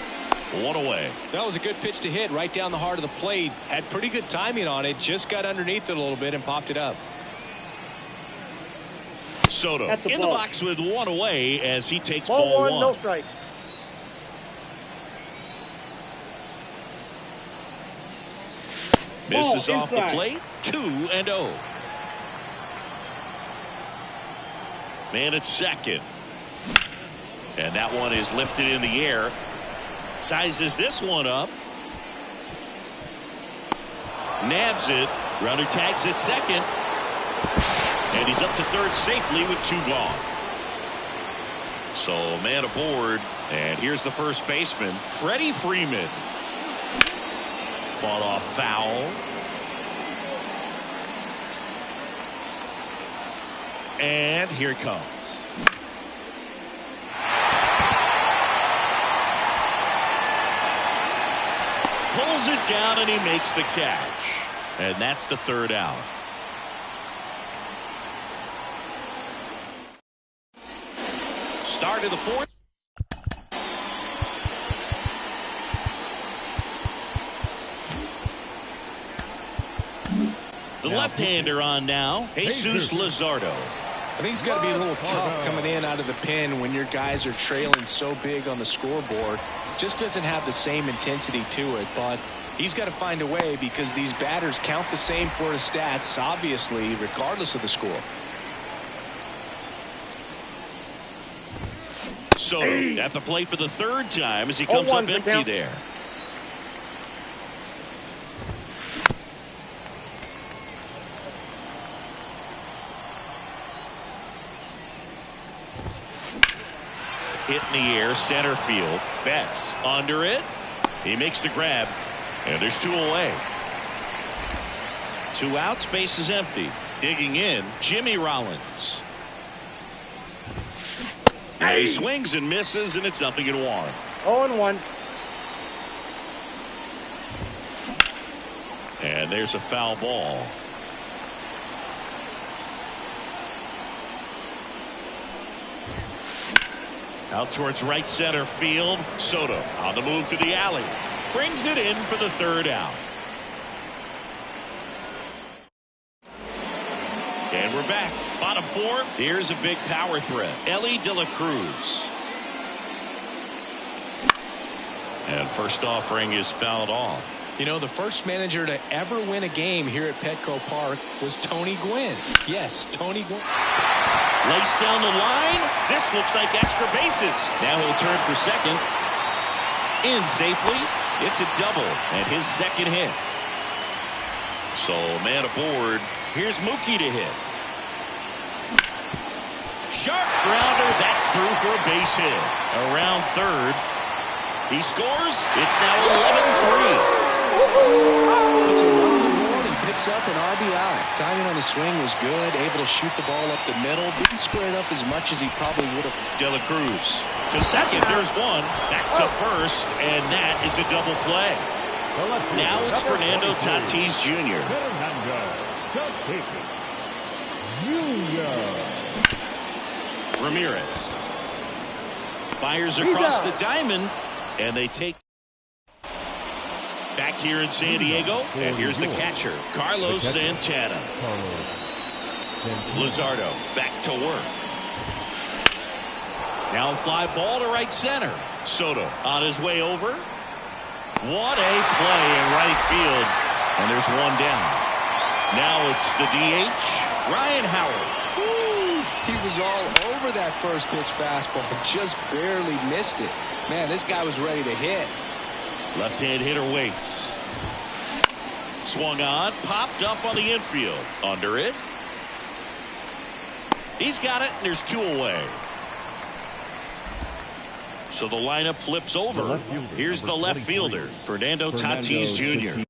A: One away.
C: That was a good pitch to hit right down the heart of the plate. Had pretty good timing on it. Just got underneath it a little bit and popped it up.
A: Soto in the box with one away as he takes
D: ball
A: one.
D: No strike.
A: Misses off the plate. 2-0. Man at second. And that one is lifted in the air. Sizes this one up. Nabs it. Runner tags at second. And he's up to third safely with 2 gone. So man aboard. And here's the first baseman, Freddie Freeman. Fought off foul. And here it comes. Pulls it down and he makes the catch. And that's the third out. Start of the fourth. The left-hander on now, Jesus Luzardo.
C: I think it's got to be a little tough coming in out of the pen when your guys are trailing so big on the scoreboard. Just doesn't have the same intensity to it, but he's got to find a way because these batters count the same for his stats, obviously, regardless of the score.
A: Soto at the plate for the third time as he comes up empty there. Hit in the air, center field. Betts under it. He makes the grab, and there's 2 away. 2 outs, base is empty. Digging in, Jimmy Rollins. And he swings and misses, and it's 0-1.
D: 0-1.
A: And there's a foul ball. Out towards right center field. Soto on the move to the alley. Brings it in for the third out. And we're back. Bottom 4. Here's a big power threat. Ellie De La Cruz. And first offering is fouled off.
C: You know, the first manager to ever win a game here at Petco Park was Tony Gwynn. Yes, Tony Gwynn.
A: Laced down the line. This looks like extra bases. Now he'll turn for second. In safely. It's a double and his second hit. So man aboard. Here's Mookie to hit. Sharp grounder. That's through for a base hit. Around third. He scores. It's now 11-3.
C: Puts a run on the board and picks up an RBI. Timing on the swing was good. Able to shoot the ball up the middle. Didn't square it up as much as he probably would have.
A: De La Cruz to second. There's one. Back to first. And that is a double play. Now it's Fernando Tatis Jr. Ramirez fires across the diamond, and they take back here in San Diego. And here's the catcher, Carlos Santana. Luzardo back to work. Now a fly ball to right center. Soto on his way over. What a play in right field. And there's one down. Now it's the DH, Ryan Howard.
C: He was all over that first pitch fastball. Just barely missed it. Man, this guy was ready to hit.
A: Left-hand hitter waits. swung on, popped up on the infield. Under it. He's got it, and there's 2 away. So the lineup flips over. Here's the left fielder, Fernando Tatis Jr.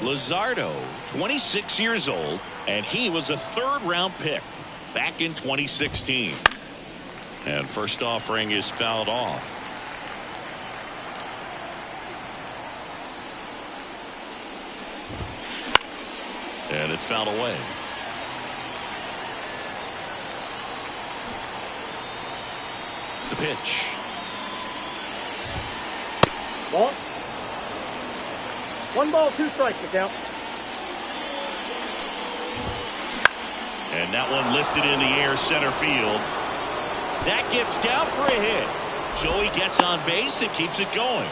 A: Luzardo, 26 years old, and he was a 3rd-round pick back in 2016. And first offering is fouled off. And it's fouled away. The pitch.
D: Ball. 1 ball, 2 strikes to count.
A: And that one lifted in the air center field. That gets down for a hit. So he gets on base and keeps it going.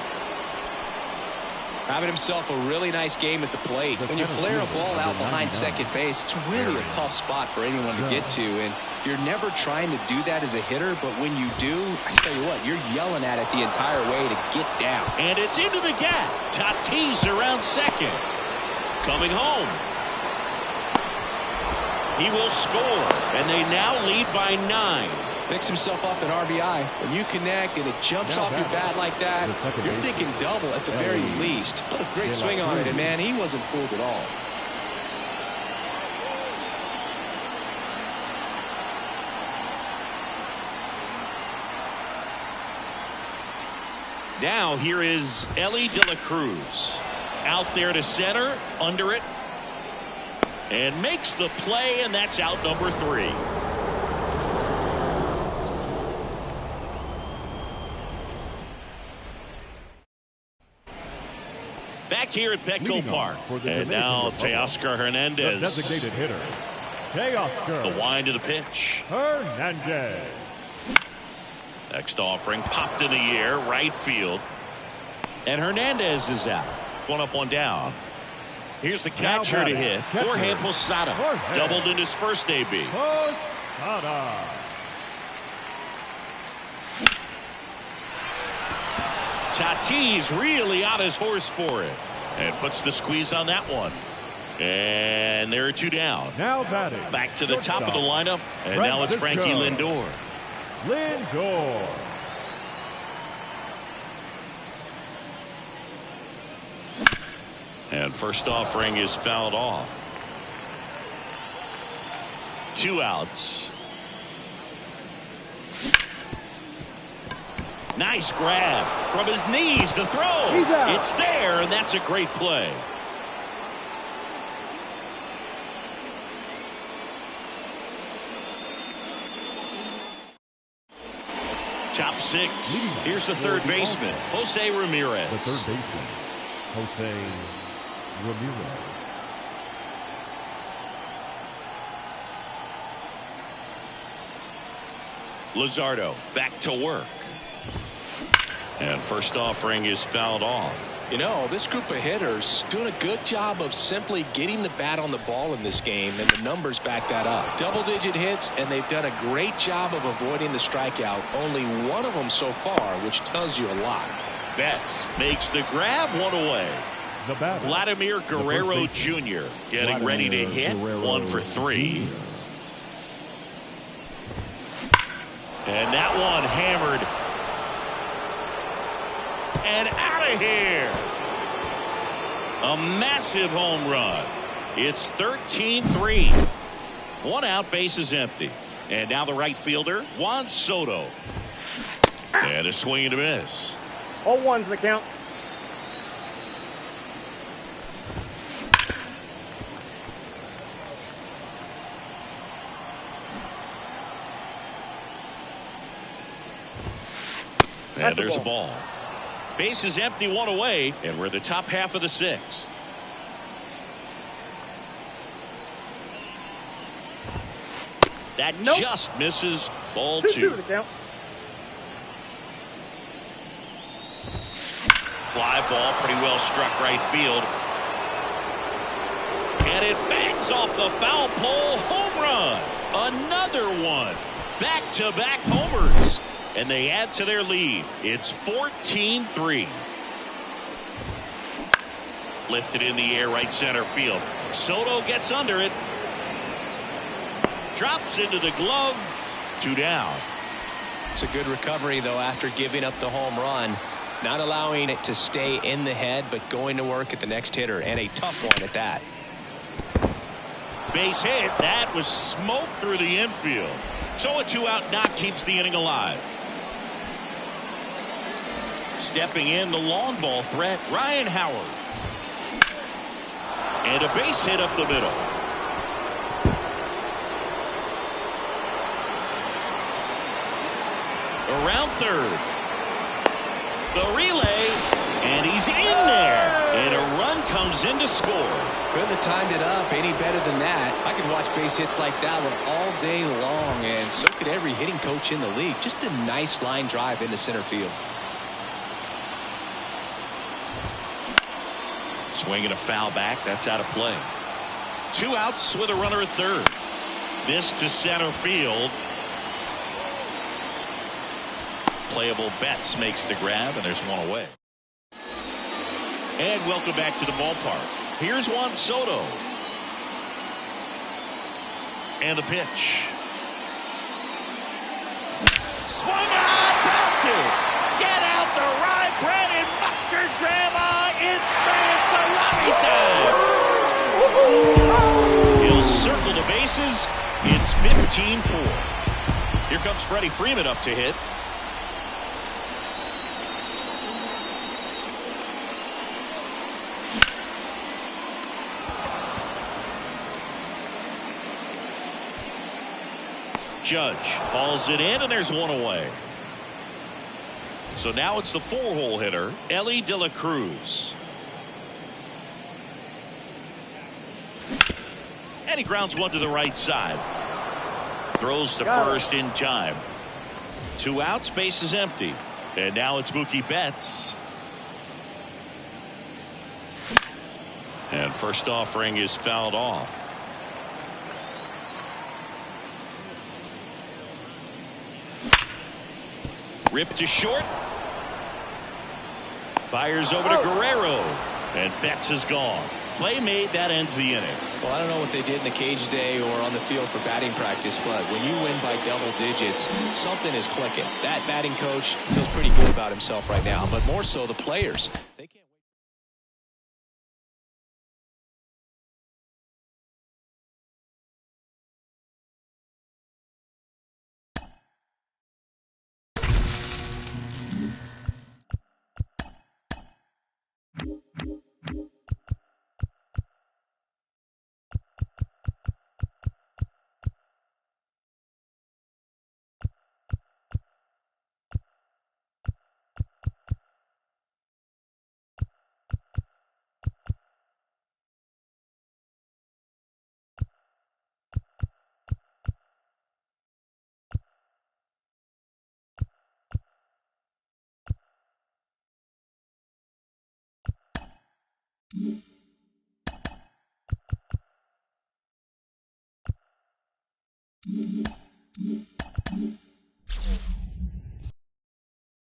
C: Having himself a really nice game at the plate. When you flare a ball out behind second base, it's really a tough spot for anyone to get to. And you're never trying to do that as a hitter, but when you do, I tell you what, you're yelling at it the entire way to get down.
A: And it's into the gap. Tatis around second. Coming home. He will score, and they now lead by 9.
C: Picks himself up an RBI. When you connect and it jumps off your bat like that, you're thinking double at the very least. Put a great swing on it, and man, he wasn't fooled at all.
A: Now here is Ellie De La Cruz. Out there to center, under it. And makes the play, and that's out number 3. Back here at Petco Park. And now Teoscar Hernandez.
B: The designated hitter, Teoscar.
A: The wind of the pitch.
B: Hernandez.
A: Next offering popped in the air, right field. And Hernandez is out. 1 up, 1 down. Here's the catcher to hit. Jorge Posada. Doubled in his first AB.
B: Posada.
A: Tatis really on his horse for it. And puts the squeeze on that one. And there are 2 down.
B: Now batting.
A: Back to the top of the lineup. And now it's Frankie Lindor.
B: Lindor.
A: And first offering is fouled off. 2 outs. Nice grab from his knees. The throw. It's there, and that's a great play. Top 6. Here's the third baseman, Jose Ramirez.
B: The third baseman, Jose Ramirez.
A: Luzardo back to work. And first offering is fouled off.
C: You know, this group of hitters doing a good job of simply getting the bat on the ball in this game, and the numbers back that up. Double-digit hits, and they've done a great job of avoiding the strikeout. Only 1 of them so far, which tells you a lot.
A: Betts makes the grab, 1 away.
B: The batter,
A: Vladimir Guerrero Jr. getting ready to hit. 1 for 3. And that one hammered. And out of here. A massive home run. It's 13-3. 1 out, base is empty. And now the right fielder, Juan Soto. And a swing and a miss.
D: All 1's the count.
A: And there's a ball. Base is empty, 1 away, and we're the top half of the 6th. That just misses. Ball 2. Fly ball, pretty well struck right field. And it bangs off the foul pole. Home run. Another one. Back-to-back homers. And they add to their lead. It's 14-3. Lifted in the air, right center field. Soto gets under it. Drops into the glove. 2 down.
C: It's a good recovery, though, after giving up the home run. Not allowing it to stay in the head, but going to work at the next hitter. And a tough one at that.
A: Base hit. That was smoked through the infield. So a 2-out knock keeps the inning alive. Stepping in the long ball threat, Ryan Howard. And a base hit up the middle. Around third. The relay. moves in to score.
C: Couldn't have timed it up any better than that. I could watch base hits like that one all day long, and so could every hitting coach in the league. Just a nice line drive into center field.
A: Swinging a foul back. That's out of play. 2 outs with a runner at third. This to center field. Playable Betts makes the grab, and there's one away. And welcome back to the ballpark. Here's Juan Soto. And the pitch. Swung on, belted. Get out the rye bread and mustard, Grandma. It's grand salami time. He'll circle the bases. It's 15-4. Here comes Freddie Freeman up to hit. Judge hauls it in, and there's one away. So now it's the 4-hole hitter, Ellie De La Cruz. And he grounds one to the right side. Throws to first in time. 2 outs, base is empty. And now it's Mookie Betts. And first offering is fouled off. Ripped to short. Fires over to Guerrero. And Betts is gone. Play made. That ends the inning.
C: Well, I don't know what they did in the cage today or on the field for batting practice, but when you win by double digits, something is clicking. That batting coach feels pretty good about himself right now, but more so the players. They can't
E: Mm-hmm.